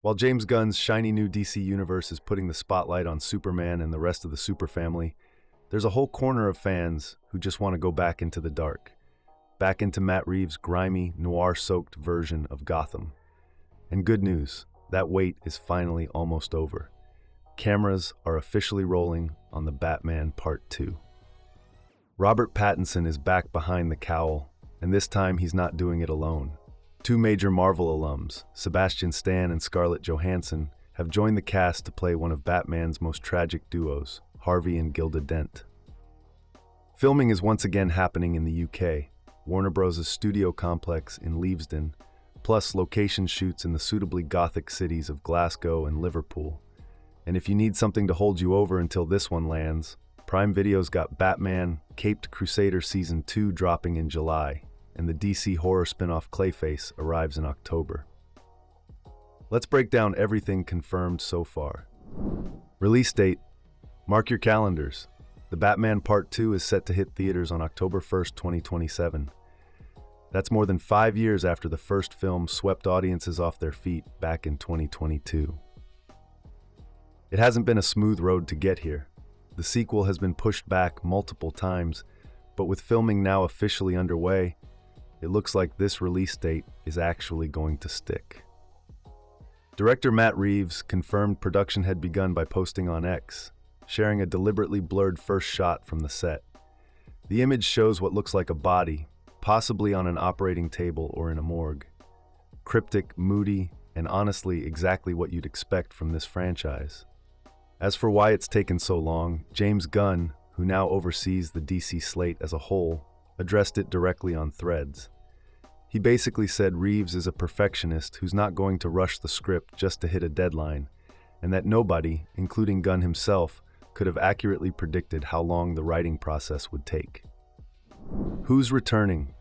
While James Gunn's shiny new DC universe is putting the spotlight on Superman and the rest of the super family, there's a whole corner of fans who just want to go back into the dark, back into Matt Reeves' grimy, noir-soaked version of Gotham. And good news, that wait is finally almost over. Cameras are officially rolling on The Batman Part 2. Robert Pattinson is back behind the cowl, and this time he's not doing it alone. Two major Marvel alums, Sebastian and Scarlett Johansson, have joined the cast to play one of Batman's most tragic duos, Harvey and Gilda Dent. Filming is once again happening in the UK, Warner Bros.' studio complex in Leavesden, plus location shoots in the suitably gothic cities of Glasgow and Liverpool. And if you need something to hold you over until this one lands, Prime Video's got Batman Caped Crusader Season 2 dropping in July, and the DC horror spin-off Clayface arrives in October. Let's break down everything confirmed so far. Release date. Mark your calendars. The Batman Part 2 is set to hit theaters on October 1st, 2027. That's more than 5 years after the first film swept audiences off their feet back in 2022. It hasn't been a smooth road to get here. The sequel has been pushed back multiple times, but with filming now officially underway, it looks like this release date is actually going to stick. Director Matt Reeves confirmed production had begun by posting on X, sharing a deliberately blurred first shot from the set. The image shows what looks like a body, possibly on an operating table or in a morgue. Cryptic, moody, and honestly exactly what you'd expect from this franchise. As for why it's taken so long, James Gunn, who now oversees the DC slate as a whole, addressed it directly on Threads. He basically said Reeves is a perfectionist who's not going to rush the script just to hit a deadline, and that nobody, including Gunn himself, could have accurately predicted how long the writing process would take. Who's returning?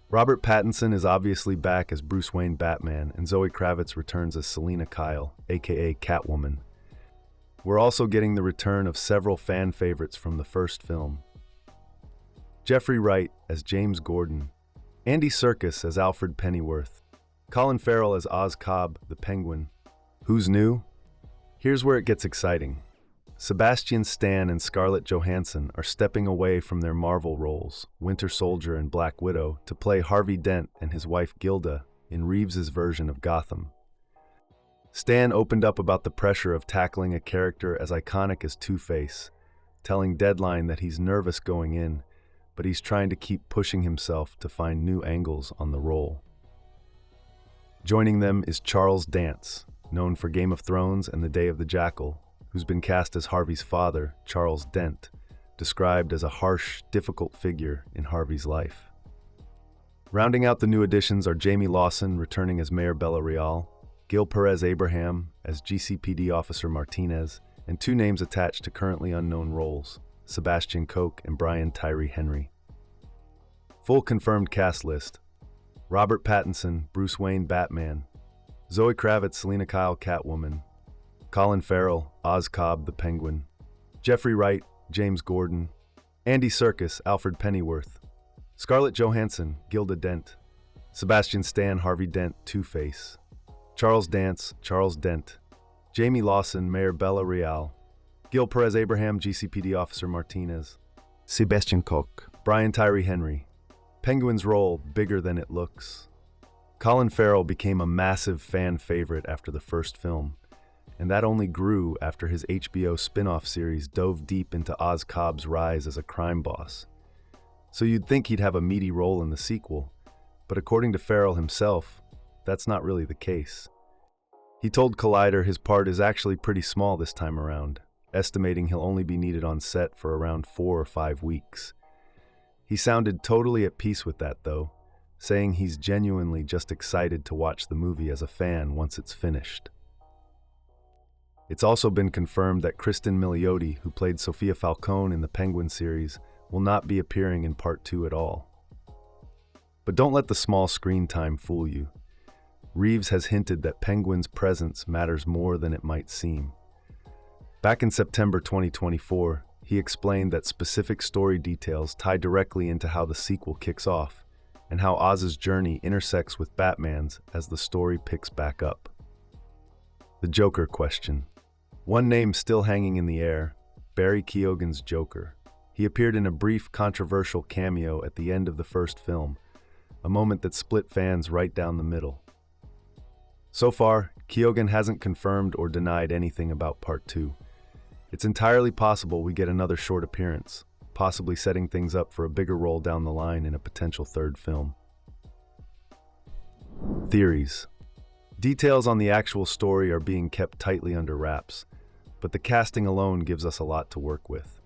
Robert Pattinson is obviously back as Bruce Wayne Batman, and Zoe Kravitz returns as Selina Kyle, aka Catwoman. We're also getting the return of several fan favorites from the first film. Jeffrey Wright as James Gordon, Andy Serkis as Alfred Pennyworth, Colin Farrell as Oz Cobb, the Penguin. Who's new? Here's where it gets exciting. Sebastian and Scarlett Johansson are stepping away from their Marvel roles, Winter Soldier and Black Widow, to play Harvey Dent and his wife Gilda in Reeves' version of Gotham. Stan opened up about the pressure of tackling a character as iconic as Two-Face, telling Deadline that he's nervous going in, but he's trying to keep pushing himself to find new angles on the role. Joining them is Charles Dance, known for Game of Thrones and The Day of the Jackal, who's been cast as Harvey's father, Charles Dent, described as a harsh, difficult figure in Harvey's life. Rounding out the new additions are Jamie Lawson returning as Mayor Bella Real, Gil Perez-Abraham as GCPD Officer Martinez, and two names attached to currently unknown roles, Sebastian Koch and Brian Tyree Henry. Full confirmed cast list: Robert Pattinson, Bruce Wayne Batman, Zoe Kravitz, Selina Kyle Catwoman, Colin Farrell, Oz Cobb the Penguin, Jeffrey Wright, James Gordon, Andy Serkis, Alfred Pennyworth, Scarlett Johansson, Gilda Dent, Sebastian Harvey Dent, Two-Face, Charles Dance, Charles Dent, Jamie Lawson, Mayor Bella Real, Gil Perez-Abraham, GCPD Officer Martinez, Sebastian Koch, Brian Tyree Henry. Penguin's role bigger than it looks. Colin Farrell became a massive fan favorite after the first film, and that only grew after his HBO spin-off series dove deep into Oz Cobb's rise as a crime boss. So you'd think he'd have a meaty role in the sequel, but according to Farrell himself, that's not really the case. He told Collider his part is actually pretty small this time around, estimating he'll only be needed on set for around 4 or 5 weeks. He sounded totally at peace with that, though, saying he's genuinely just excited to watch the movie as a fan once it's finished. It's also been confirmed that Kristen Milioti, who played Sophia Falcone in the Penguin series, will not be appearing in Part 2 at all. But don't let the small screen time fool you. Reeves has hinted that Penguin's presence matters more than it might seem. Back in September 2024, he explained that specific story details tie directly into how the sequel kicks off, and how Oz's journey intersects with Batman's as the story picks back up. The Joker question. One name still hanging in the air, Barry Keoghan's Joker. He appeared in a brief, controversial cameo at the end of the first film, a moment that split fans right down the middle. So far, Keoghan hasn't confirmed or denied anything about Part 2. It's entirely possible we get another short appearance, possibly setting things up for a bigger role down the line in a potential third film. Theories. Details on the actual story are being kept tightly under wraps, but the casting alone gives us a lot to work with.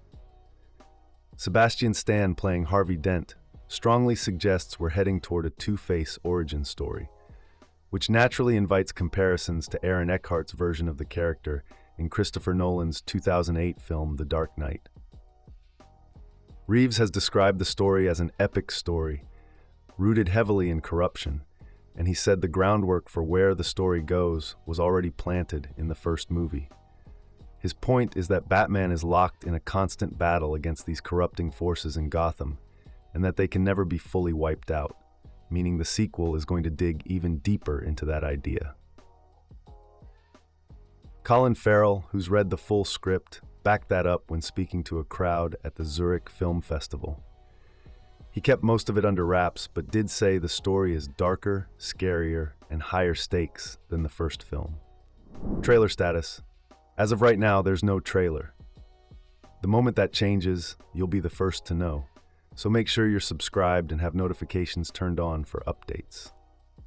Sebastian Stan playing Harvey Dent strongly suggests we're heading toward a Two-Face origin story, which naturally invites comparisons to Aaron Eckhart's version of the character in Christopher Nolan's 2008 film The Dark Knight. Reeves has described the story as an epic story, rooted heavily in corruption, and he said the groundwork for where the story goes was already planted in the first movie. His point is that Batman is locked in a constant battle against these corrupting forces in Gotham, and that they can never be fully wiped out, meaning the sequel is going to dig even deeper into that idea. Colin Farrell, who's read the full script, backed that up when speaking to a crowd at the Zurich Film Festival. He kept most of it under wraps, but did say the story is darker, scarier, and higher stakes than the first film. Trailer status. As of right now, there's no trailer. The moment that changes, you'll be the first to know, so make sure you're subscribed and have notifications turned on for updates.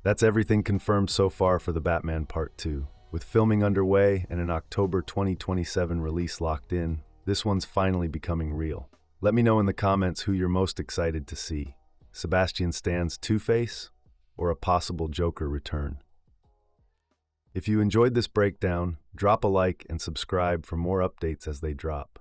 That's everything confirmed so far for The Batman Part 2. With filming underway and an October 2027 release locked in, this one's finally becoming real. Let me know in the comments who you're most excited to see, Sebastian Stan's Two-Face or a possible Joker return. If you enjoyed this breakdown, drop a like and subscribe for more updates as they drop.